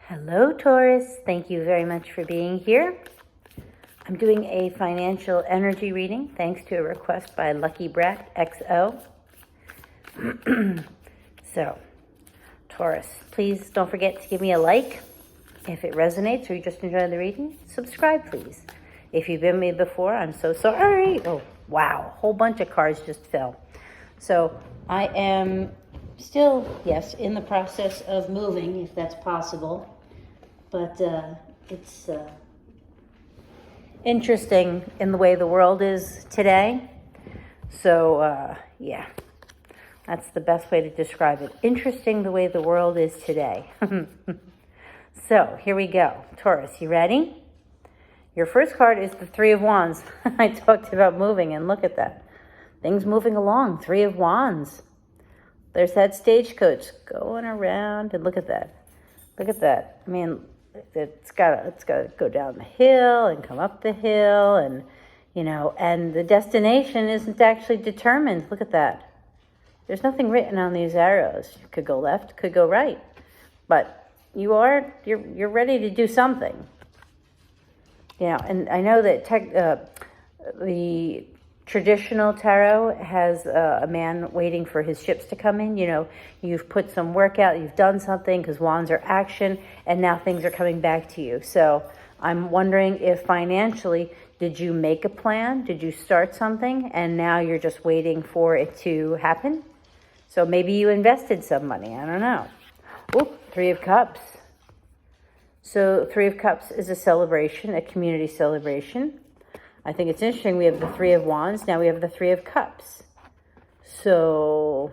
Hello, Taurus. Thank you very much for being here. I'm doing a financial energy reading thanks to a request by Lucky Brat XO. So, Taurus, please don't forget to give me a like if it resonates or you just enjoy the reading. Subscribe, please. If you've been with me before, I'm so sorry. Oh, wow. A whole bunch of cards just fell. So, I am still, yes, in the process of moving, if that's possible. But it's interesting in the way the world is today. So, yeah, that's the best way to describe it. Interesting the way the world is today. So, here we go. Taurus, you ready? Your first card is the Three of Wands. I talked about moving, and look at that. Things moving along. Three of Wands. There's that stagecoach going around, and look at that. Look at that. I mean, it's got to go down the hill and come up the hill, and and the destination isn't actually determined. Look at that. There's nothing written on these arrows. You could go left, could go right, but you're ready to do something. And I know that the traditional tarot has a man waiting for his ships to come in. You've put some work out, you've done something, because wands are action, and now things are coming back to you. So I'm wondering if financially, did you make a plan? Did you start something, and now you're just waiting for it to happen? So maybe you invested some money. I don't know. Oh, Three of Cups. So Three of Cups is a celebration, a community celebration. I think it's interesting. We have the Three of Wands. Now we have the Three of Cups. So,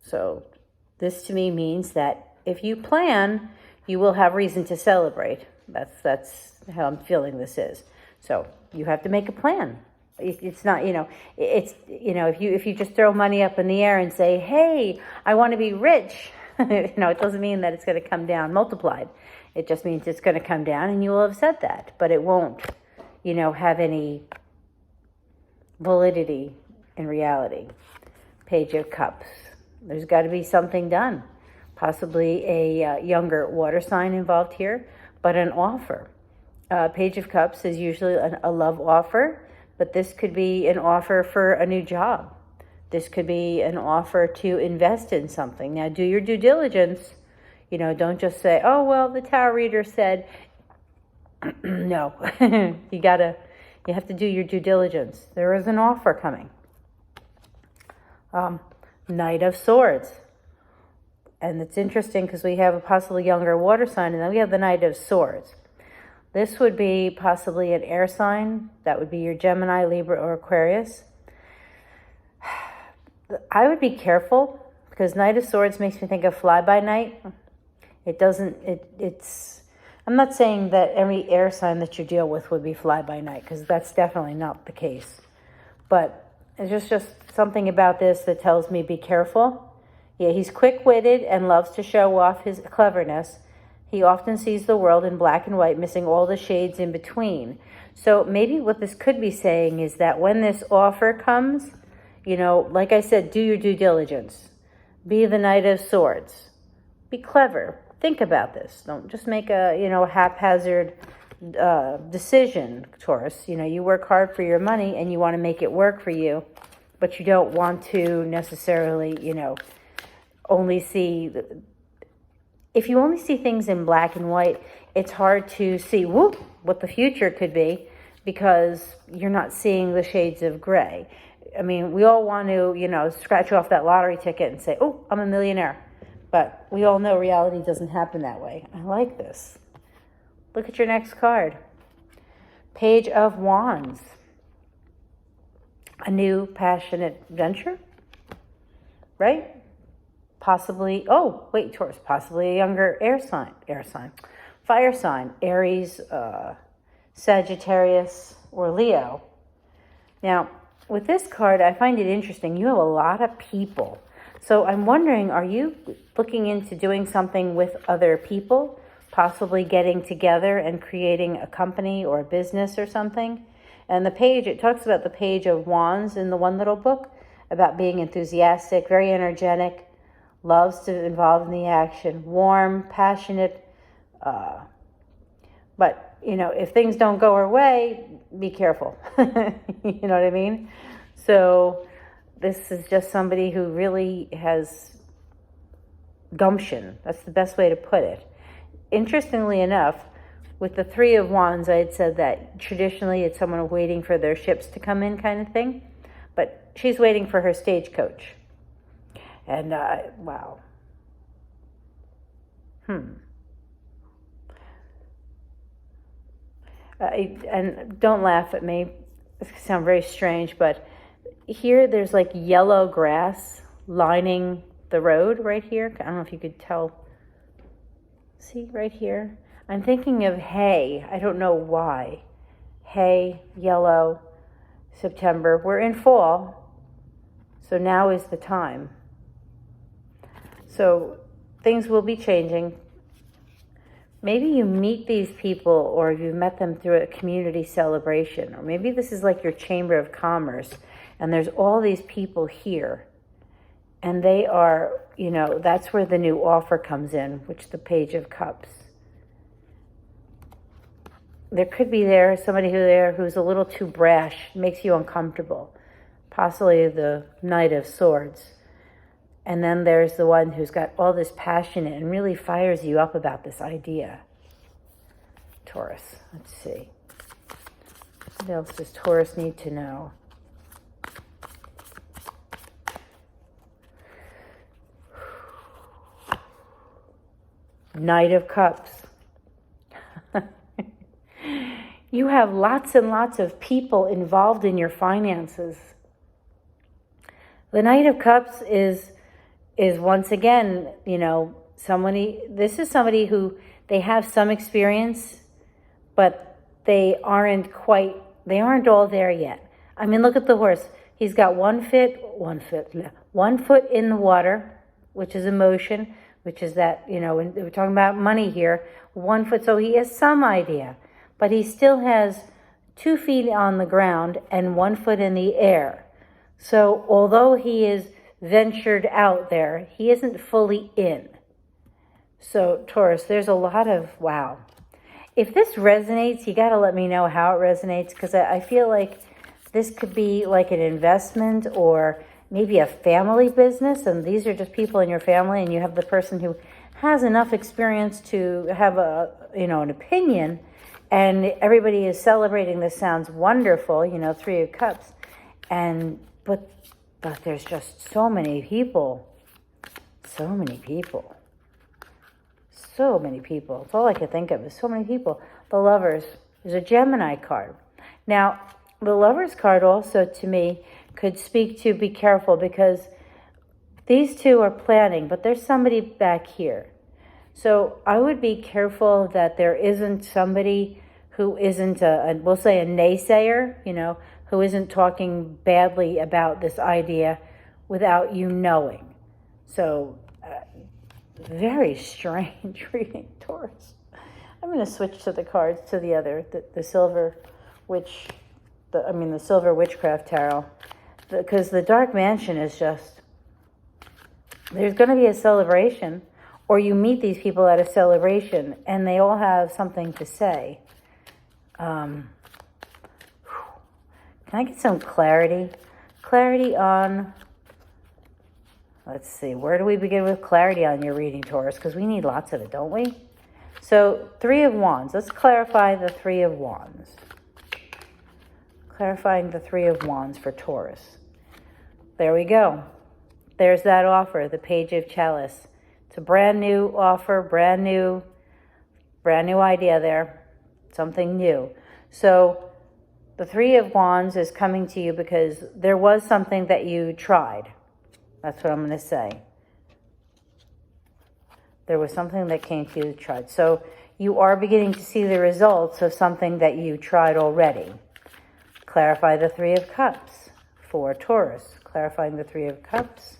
So this to me means that if you plan, you will have reason to celebrate. That's how I'm feeling this is. So you have to make a plan. It's not, if you just throw money up in the air and say, hey, I want to be rich, it doesn't mean that it's going to come down multiplied. It just means it's going to come down, and you will have said that, but it won't have any validity in reality. Page of Cups. There's got to be something done. Possibly a younger water sign involved here, but an offer. Page of Cups is usually a love offer, but this could be an offer for a new job. This could be an offer to invest in something. Now, do your due diligence. Don't just say, oh, well, the tarot reader said. No, you have to do your due diligence. There is an offer coming. Knight of Swords. And it's interesting because we have a possibly younger water sign, and then we have the Knight of Swords. This would be possibly an air sign. That would be your Gemini, Libra, or Aquarius. I would be careful, because Knight of Swords makes me think of fly-by-night. I'm not saying that every air sign that you deal with would be fly-by-night, because that's definitely not the case. But it's just something about this that tells me be careful. Yeah, he's quick-witted and loves to show off his cleverness. He often sees the world in black and white, missing all the shades in between. So maybe what this could be saying is that when this offer comes, like I said, do your due diligence. Be the Knight of Swords. Be clever. Think about this. Don't just make a haphazard decision, Taurus. You work hard for your money and you want to make it work for you, but you don't want to necessarily, only see. If you only see things in black and white, it's hard to see what the future could be, because you're not seeing the shades of gray. I mean, we all want to, scratch off that lottery ticket and say, oh, I'm a millionaire. But we all know reality doesn't happen that way. I like this. Look at your next card. Page of Wands. A new passionate venture, right? Possibly, Taurus, possibly a younger fire sign, Aries, Sagittarius, or Leo. Now, with this card, I find it interesting. You have a lot of people. So I'm wondering, are you looking into doing something with other people, possibly getting together and creating a company or a business or something? And the page, it talks about the Page of Wands in the one little book, about being enthusiastic, very energetic, loves to involve in the action, warm, passionate. But, if things don't go her way, be careful. You know what I mean? So this is just somebody who really has gumption. That's the best way to put it. Interestingly enough, with the Three of Wands, I had said that traditionally it's someone waiting for their ships to come in kind of thing. But she's waiting for her stagecoach. And, wow. And don't laugh at me. This can sound very strange, but here there's like yellow grass lining the road right here. I don't know if you could tell. See, right here? I'm thinking of hay. I don't know why. Hay, yellow, September. We're in fall, so now is the time. So things will be changing. Maybe you meet these people, or you met them through a community celebration, or maybe this is like your chamber of commerce, and there's all these people here, and they are, that's where the new offer comes in, which the Page of Cups. There could be somebody who's a little too brash, makes you uncomfortable, possibly the Knight of Swords. And then there's the one who's got all this passion and really fires you up about this idea. Taurus. Let's see. What else does Taurus need to know? Knight of Cups. You have lots and lots of people involved in your finances. The Knight of Cups is once again, this is somebody who they have some experience, but they aren't all there yet. I mean, look at the horse. He's got one foot in the water, which is emotion, which is that, when we're talking about money here, 1 foot. So he has some idea, but he still has 2 feet on the ground and 1 foot in the air. So although he is ventured out there, he isn't fully in. So Taurus, there's a lot of wow. If this resonates, you got to let me know how it resonates, because I feel like this could be like an investment or maybe a family business, and these are just people in your family, and you have the person who has enough experience to have an opinion, and everybody is celebrating. This sounds wonderful, Three of Cups, but there's just so many people. It's all I could think of is so many people. The Lovers is a Gemini card. Now, the Lovers card also, to me, could speak to be careful, because these two are planning, but there's somebody back here. So I would be careful that there isn't somebody who isn't we'll say a naysayer, who isn't talking badly about this idea without you knowing. So, very strange reading, Taurus. I'm going to switch to the cards, to the other, the Silver the Silver Witchcraft Tarot. Because the Dark Mansion is just, there's going to be a celebration, or you meet these people at a celebration, and they all have something to say. Can I get some clarity? Clarity on, let's see, where do we begin with clarity on your reading, Taurus? Because we need lots of it, don't we? So, Three of Wands. Let's clarify the Three of Wands. Clarifying the Three of Wands for Taurus. There we go. There's that offer, the Page of Chalice. It's a brand new offer, brand new idea there. Something new. So, the Three of Wands is coming to you because there was something that you tried. That's what I'm going to say. There was something that came to you that tried. So you are beginning to see the results of something that you tried already. Clarify the Three of Cups for Taurus. Clarifying the Three of Cups.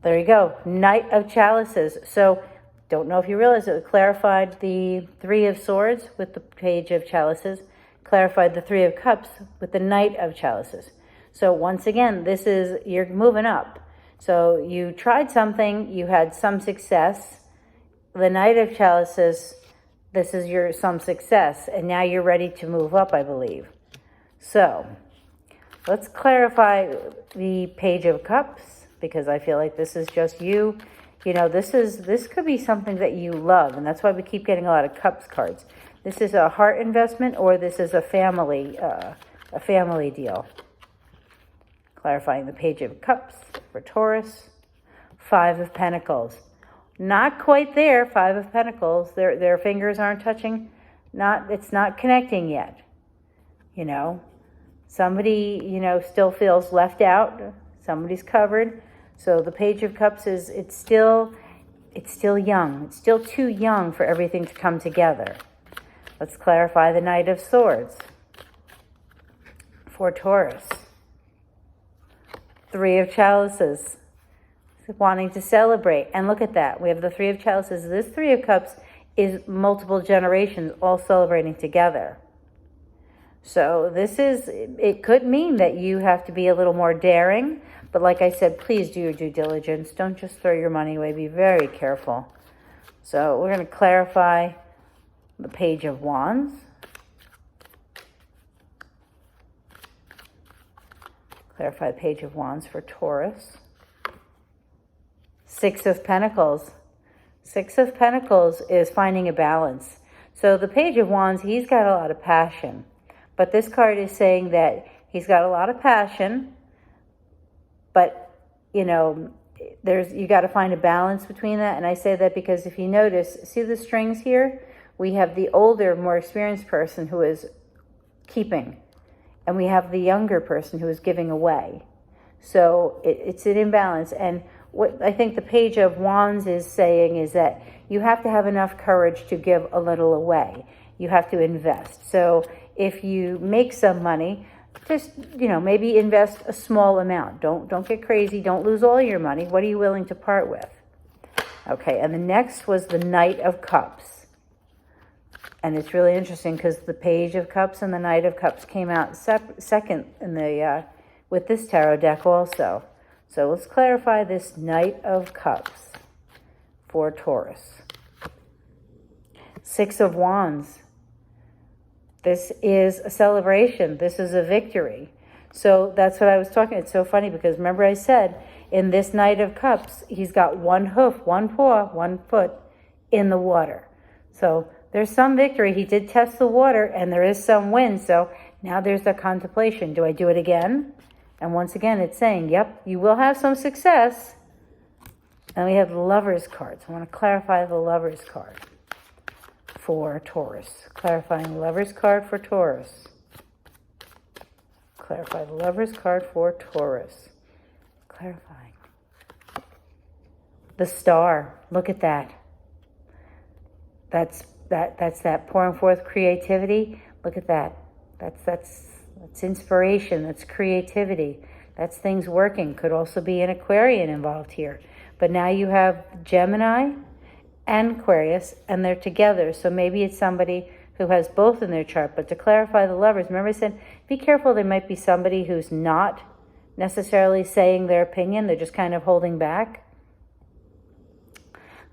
There you go. Knight of Chalices. So don't know if you realize it. Clarified the Three of Swords with the Page of Chalices. Clarified the Three of Cups with the Knight of Chalices. So once again, you're moving up. So you tried something, you had some success. The Knight of Chalices, this is your some success, and now you're ready to move up, I believe. So let's clarify the Page of Cups, because I feel like this is just you. You know, this could be something that you love, and that's why we keep getting a lot of Cups cards. This is a heart investment, or this is a family deal. Clarifying the Page of Cups for Taurus. Five of Pentacles. Not quite there, Five of Pentacles. Their fingers aren't touching. It's not connecting yet. You know, somebody, still feels left out. Somebody's covered. So the Page of Cups it's still young. It's still too young for everything to come together. Let's clarify the Knight of Swords for Taurus. Three of Chalices. Wanting to celebrate. And look at that. We have the Three of Chalices. This Three of Cups is multiple generations all celebrating together. So it could mean that you have to be a little more daring. But like I said, please do your due diligence. Don't just throw your money away. Be very careful. So we're going to clarify the Page of Wands. Clarify the Page of Wands for Taurus. Six of Pentacles. Six of Pentacles is finding a balance. So the Page of Wands, he's got a lot of passion. But this card is saying that he's got a lot of passion, but, you got to find a balance between that. And I say that because if you notice, see the strings here? We have the older, more experienced person who is keeping, and we have the younger person who is giving away. So it's an imbalance. And what I think the Page of Wands is saying is that you have to have enough courage to give a little away. You have to invest. So if you make some money, just, maybe invest a small amount. Don't get crazy. Don't lose all your money. What are you willing to part with? Okay, and the next was the Knight of Cups. And it's really interesting because the Page of Cups and the Knight of Cups came out second in the with this tarot deck also. So let's clarify this Knight of Cups for Taurus. Six of Wands. This is a celebration. This is a victory. So that's what I was talking. It's so funny because remember I said in this Knight of Cups, he's got one hoof, one paw, one foot in the water. So there's some victory. He did test the water and there is some wind. So now there's the contemplation. Do I do it again? And once again, it's saying, yep, you will have some success. And we have the Lover's cards. I want to clarify the Lover's card for Taurus. Clarifying the Lover's card for Taurus. Clarify the Lover's card for Taurus. Clarifying. The Star. Look at that. That's that pouring forth creativity. Look at that. That's inspiration. That's creativity. That's things working. Could also be an Aquarian involved here. But now you have Gemini and Aquarius, and they're together. So maybe it's somebody who has both in their chart. But to clarify the Lovers, remember I said, be careful. There might be somebody who's not necessarily saying their opinion. They're just kind of holding back.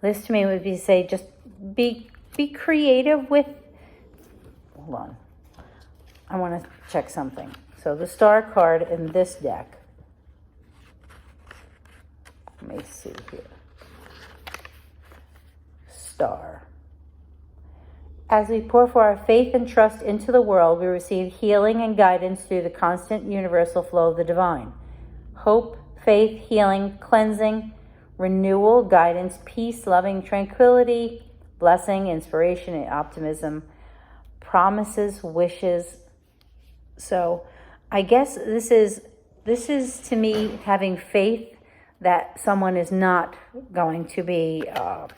This to me would be say, just be creative with, hold on. I want to check something. So the Star card in this deck. Let me see here. Star. As we pour for our faith and trust into the world, we receive healing and guidance through the constant universal flow of the divine. Hope, faith, healing, cleansing, renewal, guidance, peace, loving, tranquility, blessing, inspiration, and optimism, promises, wishes. So I guess this is to me having faith that someone is not going to be, I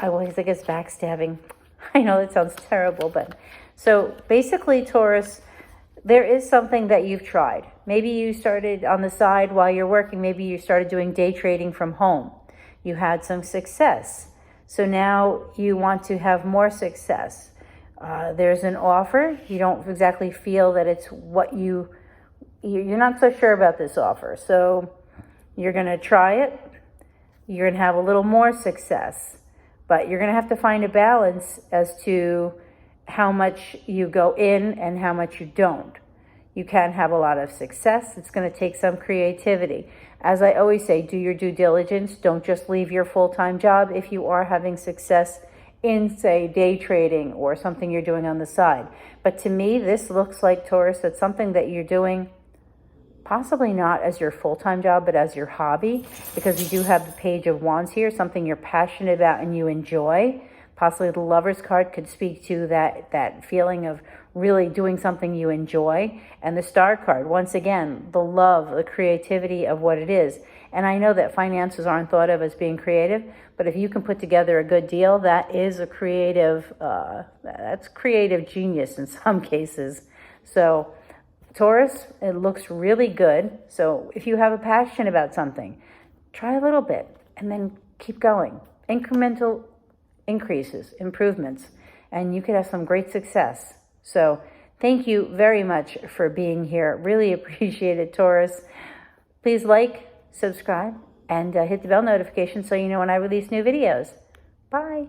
guess backstabbing. I know that sounds terrible, but so basically, Taurus, there is something that you've tried. Maybe you started on the side while you're working. Maybe you started doing day trading from home. You had some success. So now you want to have more success. There's an offer. You don't exactly feel that it's what you you're not so sure about this offer. So you're going to try it. You're going to have a little more success, but you're going to have to find a balance as to how much you go in and how much you don't. You can have a lot of success. It's going to take some creativity. As I always say, do your due diligence. Don't just leave your full-time job if you are having success in, say, day trading or something you're doing on the side. But to me, this looks like, Taurus, that's something that you're doing possibly not as your full-time job, but as your hobby, because you do have the Page of Wands here, something you're passionate about and you enjoy. Possibly the Lover's card could speak to that feeling of really doing something you enjoy. And the Star card, once again, the love, the creativity of what it is. And I know that finances aren't thought of as being creative, but if you can put together a good deal, that is a creative, that's creative genius in some cases. So Taurus, it looks really good. So if you have a passion about something, try a little bit and then keep going. Incremental increases, improvements, and you could have some great success. So thank you very much for being here. Really appreciate it, Taurus. Please like, subscribe, and hit the bell notification so you know when I release new videos. Bye.